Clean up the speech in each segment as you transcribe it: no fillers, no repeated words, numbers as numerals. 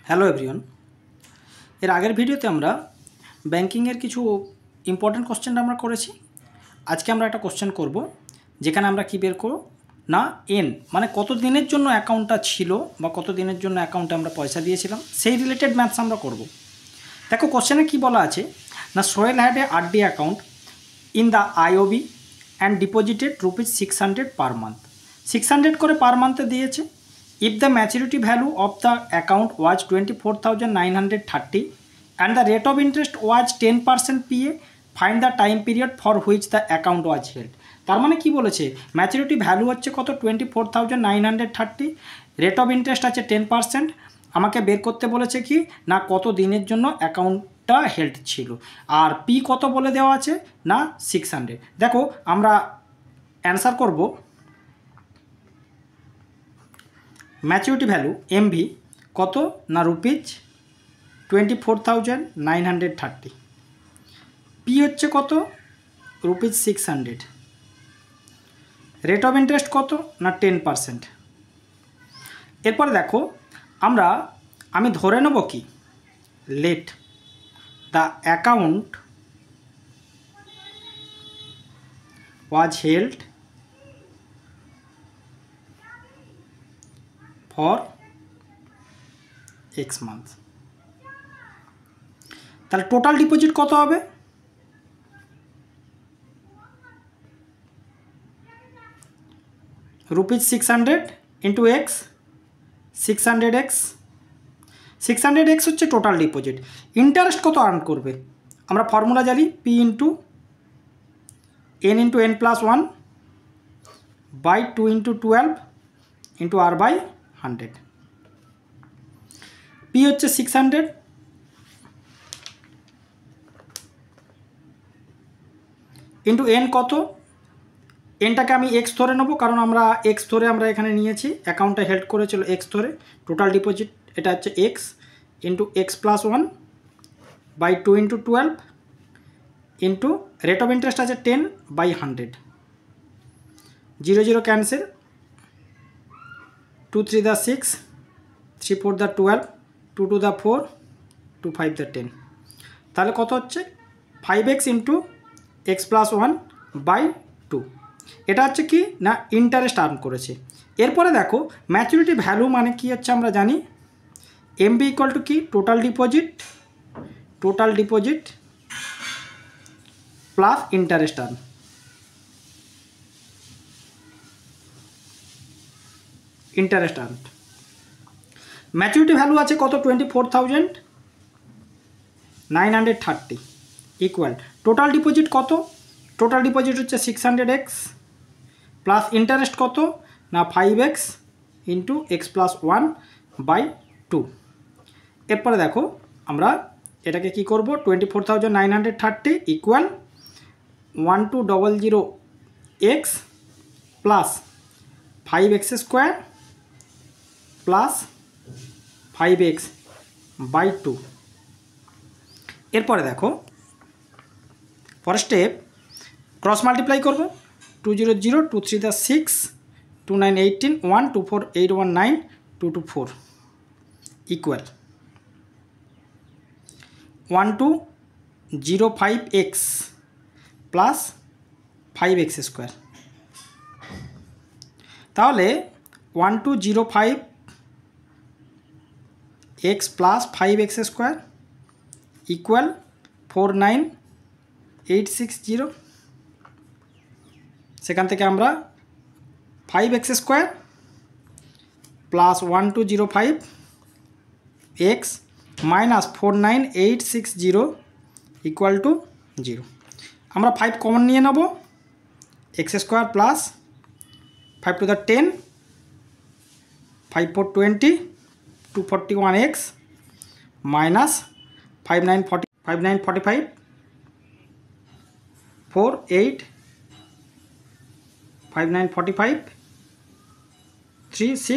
Hello everyone. এর আগের ভিডিওতে আমরা ব্যাংকিংয়ের কিছু ইম্পর্টেন্ট কোশ্চেন আমরা করেছি। আজকে আমরা একটা কোশ্চেন করব যেখানে আমরা কি বের করব না এন মানে কত দিনের জন্য অ্যাকাউন্টটা ছিল বা কত দিনের জন্য অ্যাকাউন্টে আমরা পয়সা দিয়েছিলাম সেই রিলেটেড ম্যাথস আমরা করব। দেখো কোশ্চেনে কি বলা আছে না Sohel had a RD account in the IOB and deposited ₹600 per month. 600 করে পার মান্থে দিয়েছে। If the maturity value of the account was 24,930 and the rate of interest was 10% PA, find the time period for which the account was held. তার মানে কি বলেছে maturity value হচ্ছে কত 24,930, rate of interest আছে 10%। আমাকে বের করতে বলেছে কি না কত দিনের জন্য অ্যাকাউন্টটা হেল্ড ছিল, আর পি কত বলে দেওয়া আছে না 600। দেখো আমরা অ্যান্সার করব ম্যাচুরিটি ভ্যালু এমভি কত না ₹24,930, পি হচ্ছে কত ₹600, রেট অফ ইন্টারেস্ট কত না 10%। এরপরে দেখো আমি ধরে নেব কি let the account was held for X month. তাহলে টোটাল ডিপোজিট কত হবে ₹600 ইন্টু এক্স 600x হচ্ছে টোটাল ডিপোজিট। ইন্টারেস্ট কত আর্ন করবে আমরা ফর্মুলা জানি P into N into N plus 1 by 2 into 12 into R by 100। P হচ্ছে 600 ইন্টু এন কত, এনটাকে আমি এক্স ধরে নেবো কারণ আমরা এক্স ধরে আমরা এখানে নিয়েছি, অ্যাকাউন্টটা হেল্ড করেছিল এক্স ধরে। টোটাল ডিপোজিট এটা হচ্ছে X into X plus 1 by 2 into 12 into rate of interest আছে 10 by 100। 0 0 cancel, 2 3 the 6, 3 4 the 12, 2 2 the 4, 2 5 the 10। তাহলে কত হচ্ছে 5x into X plus 1 by 2। এটা হচ্ছে কি না ইন্টারেস্ট আর্ন করেছে। এরপরে দেখো ম্যাচুরিটি ভ্যালু মানে কি হচ্ছে আমরা জানি এমবি ইকুয়াল টু কি total deposit plus interest earn. Maturity value আছে কত 24,930 ইকুয়াল টোটাল ডিপোজিট কত, টোটাল ডিপোজিট হচ্ছে 600x প্লাস ইন্টারেস্ট কত না 5x into X plus 1 by 2। এরপরে দেখো আমরা এটাকে কি করব 24,930 equal 1200x plus 5x square plus 5x by 2। এরপরে দেখো পরের স্টেপ ক্রস মাল্টিপ্লাই করব 2 0 0, 2 3 the 6, 2 9 18, 1 2 4 8 1 9, 2 2 4 equal 1205x plus 5x square. তাহলে 1205x plus 5x square equal 49860। সেখান থেকে আমরা 5x square plus 1205x minus 49860 equal to 0। আমরা 5 কমন নিয়ে নেব, x square plus 5 to the 10, 5 4 20, 241x minus 5945 4 8 5945 3 6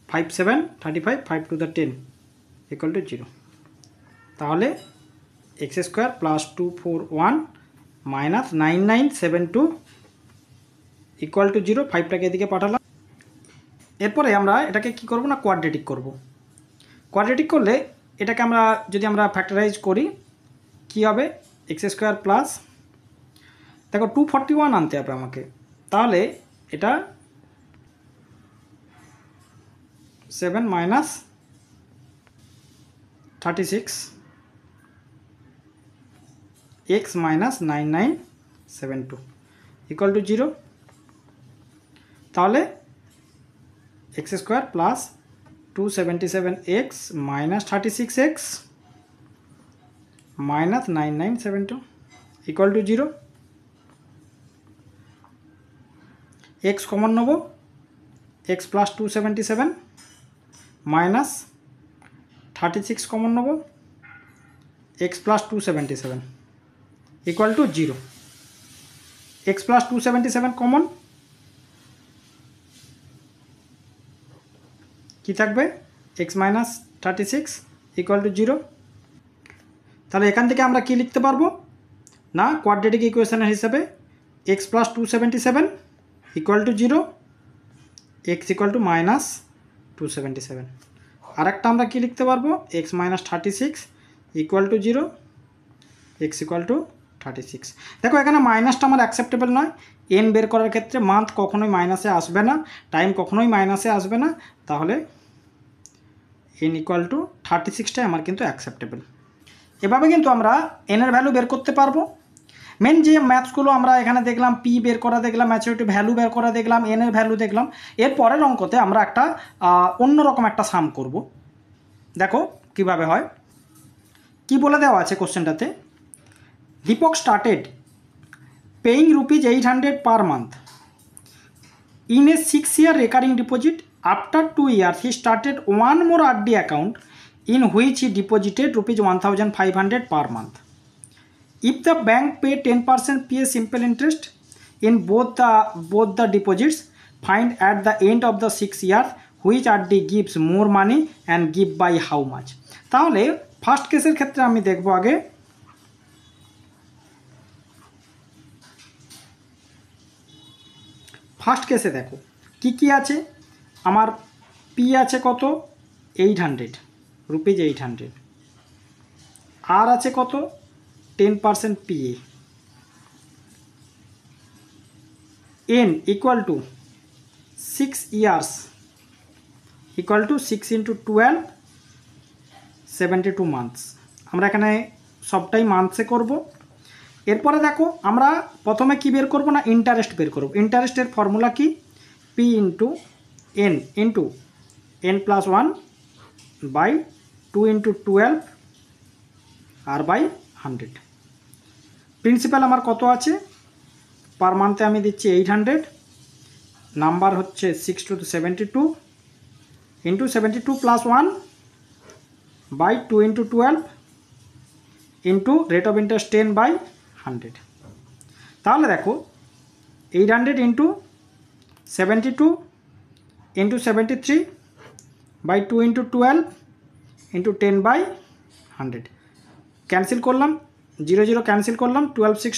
5 7 35 5 to the 10 equal to 0। তাহলে x square plus 241 minus 9972 equal to 0। 5টাকে এদিকে পাঠালাম। এরপরে আমরা এটাকে কি করব না কোয়াড্রেটিক করব। কোয়াড্রেটিক করলে এটাকে আমরা যদি আমরা ফ্যাক্টরাইজ করি কি হবে, এক্স স্কোয়ার প্লাস, দেখো 241 আনতে হবে আমাকে, তাহলে এটা 7 minus 36 x minus 9972 equal to 0। তাহলে x square plus 277 x minus 36 x minus 9972 equal to 0। X common নেব, এক্স প্লাস 277 মাইনাস 36 কমন নেব, x plus 277 equal to 0। X plus 277 common কি থাকবে, এক্স মাইনাস 36 ইকুয়াল টু 0। তাহলে এখান থেকে আমরা কি লিখতে পারবো না, কোয়াড্রেটিক ইকুয়েশনের হিসাবে x plus 277 equal to 0, x equal to minus 277। আর একটা আমরা কি লিখতে পারবো, x minus 36 equal to 0, x equal to 36। দেখো এখানে মাইনাসটা আমার অ্যাকসেপ্টেবল নয়, এন বের করার ক্ষেত্রে মান্থ কখনোই মাইনাসে আসবে না, টাইম কখনোই মাইনাসে আসবে না, তাহলে এন ইকুয়াল টু 36টাই আমার কিন্তু অ্যাকসেপ্টেবল। এভাবে কিন্তু আমরা এনের ভ্যালু বের করতে পারবো। মেন যে ম্যাথসগুলো আমরা এখানে দেখলাম, পি বের করা দেখলাম, ম্যাচুরিটি ভ্যালু বের করা দেখলাম, এনের ভ্যালু দেখলাম, এর পরের অঙ্কতে আমরা একটা অন্যরকম একটা সাম করব। দেখো কিভাবে হয়, কি বলে দেওয়া আছে কোশ্চেনটাতে, Deepak started paying ₹800 per month in a 6-year recurring deposit. After 2 years he started one more RD account in which he deposited ₹1,500 per month. If the bank pay 10% PA simple interest in both the deposits, find at the end of the 6 years which RD gives more money and give by how much. তাহলে first কেসের ক্ষেত্রে আমি দেখব আগে, first কেসে দেখো কি কি আছে, আমার পি আছে কত, ₹800, আর আছে কত 10% PA, N equal to 6 years equal to 6 × 12 72 months। আমরা এখানে সবটাই মান্থসে করব। এরপরে দেখো আমরা প্রথমে কি বের করব না, ইন্টারেস্ট বের করব। ইন্টারেস্টের ফর্মুলা কি, P into N plus 1 by 2 × 12 R by 100। Principal আমার কত আছে, পার মান্থে আমি দিচ্ছি 800, নাম্বার হচ্ছে 6 to 72 into 72 plus 1 by 2 × 12 into rate of interest 10 by 100। তাহলে দেখো 800 into 72 into 73 by 2 × 12 into 10 by 100। Cancel করলাম, 0 0 ক্যান্সেল করলাম, 12 6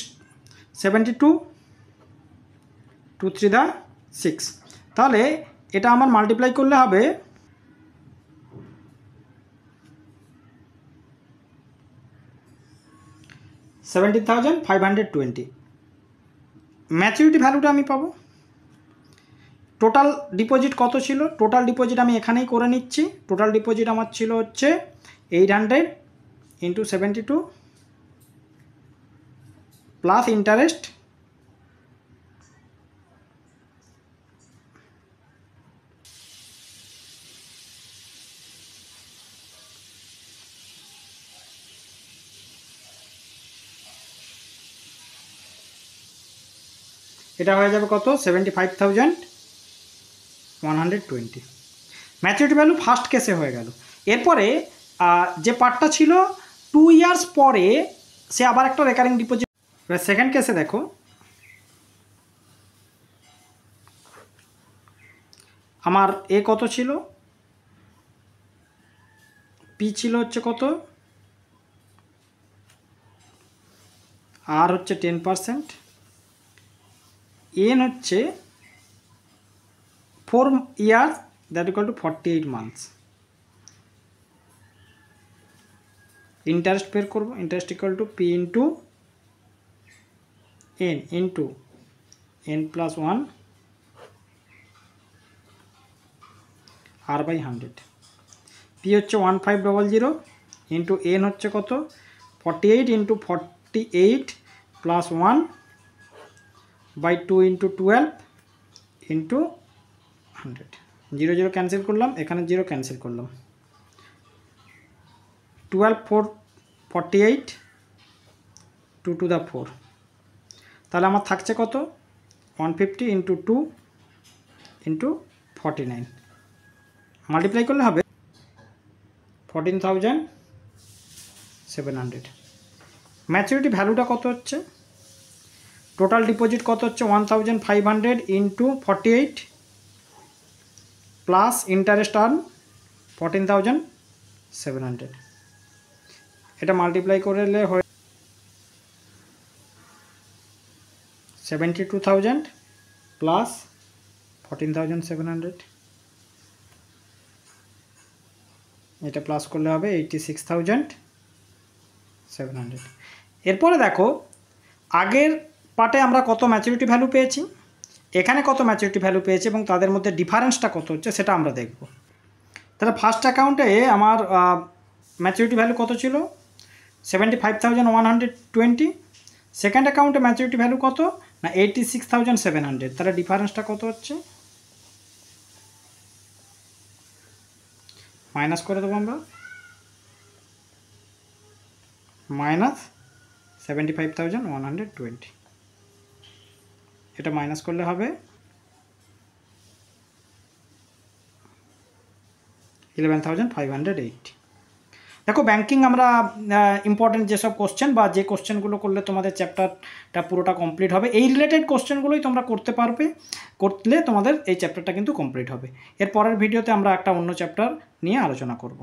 72, 2 3 6। তাহলে এটা আমার মাল্টিপ্লাই করলে হবে 17,520। ম্যাচুরিটি ভ্যালুটা আমি পাবো। টোটাল ডিপোজিট কত ছিল, টোটাল ডিপোজিট আমি এখানেই করে নিচ্ছি। টোটাল ডিপোজিট আমার ছিল হচ্ছে 800 ইন্টু 72 প্লাস ইন্টারেস্ট এটা হয়ে যাবে কত, 75,120। ম্যাচুরিটি ভ্যালু ফার্স্ট কেসে হয়ে গেল। এরপরে যে পার্টটা ছিল 2 years পরে সে আবার একটা রেকারিং ডিপোজিট। সেকেন্ড কেসে দেখো আমার এ কত ছিল, পি ছিল হচ্ছে কত, আর হচ্ছে 10%, এন হচ্ছে 4 years that equal to 48 months। Interest বের করবো, interest equal to P into N plus 1 R by 100। P হচ্ছে 1500 ইন্টু এন হচ্ছে কত 48 into 48 plus 1 by 2 into 12 into 100। 0 0 cancel করলাম, এখানে 0 ক্যান্সেল করলাম। 12 4 48 2 টু দ্য 4, তাহলে আমার থাকছে কত 150 ইন্টু 2 ইন্টু 49, মাল্টিপ্লাই করলে হবে 14,700। ম্যাচুরিটি ভ্যালুটা কত হচ্ছে, টোটাল ডিপোজিট কত হচ্ছে 1500 ইন্টু 48 প্লাস ইন্টারেস্ট আর্ন 14,700, এটা মাল্টিপ্লাই করলে হয় 72,000 প্লাস 14,700, এটা প্লাস করলে হবে 86,700। এরপরে দেখো আগের পার্টে আমরা কত ম্যাচুরিটি ভ্যালু পেয়েছি, এখানে কত ম্যাচুরিটি ভ্যালু পেয়েছি এবং তাদের মধ্যে ডিফারেন্সটা কত হচ্ছে সেটা আমরা দেখব। তাহলে ফার্স্ট অ্যাকাউন্টে আমার ম্যাচুরিটি ভ্যালু কত ছিল 75,120, সেকেন্ড অ্যাকাউন্টে ম্যাচুরিটি ভ্যালু কত না 86,700, তাহলে ডিফারেন্সটা কত হচ্ছে মাইনাস করে দেবো আমরা, মাইনাস 75,120, এটা মাইনাস করলে হবে 11,580। দেখো ব্যাংকিং আমরা ইম্পর্টেন্ট যেসব কোশ্চেন বা যে কোশ্চেনগুলো করলে তোমাদের চ্যাপ্টারটা পুরোটা কমপ্লিট হবে, এই রিলেটেড কোশ্চেনগুলোই তোমরা করতে পারবে, করলে তোমাদের এই চ্যাপ্টারটা কিন্তু কমপ্লিট হবে। এর পরের ভিডিওতে আমরা একটা অন্য চ্যাপ্টার নিয়ে আলোচনা করব।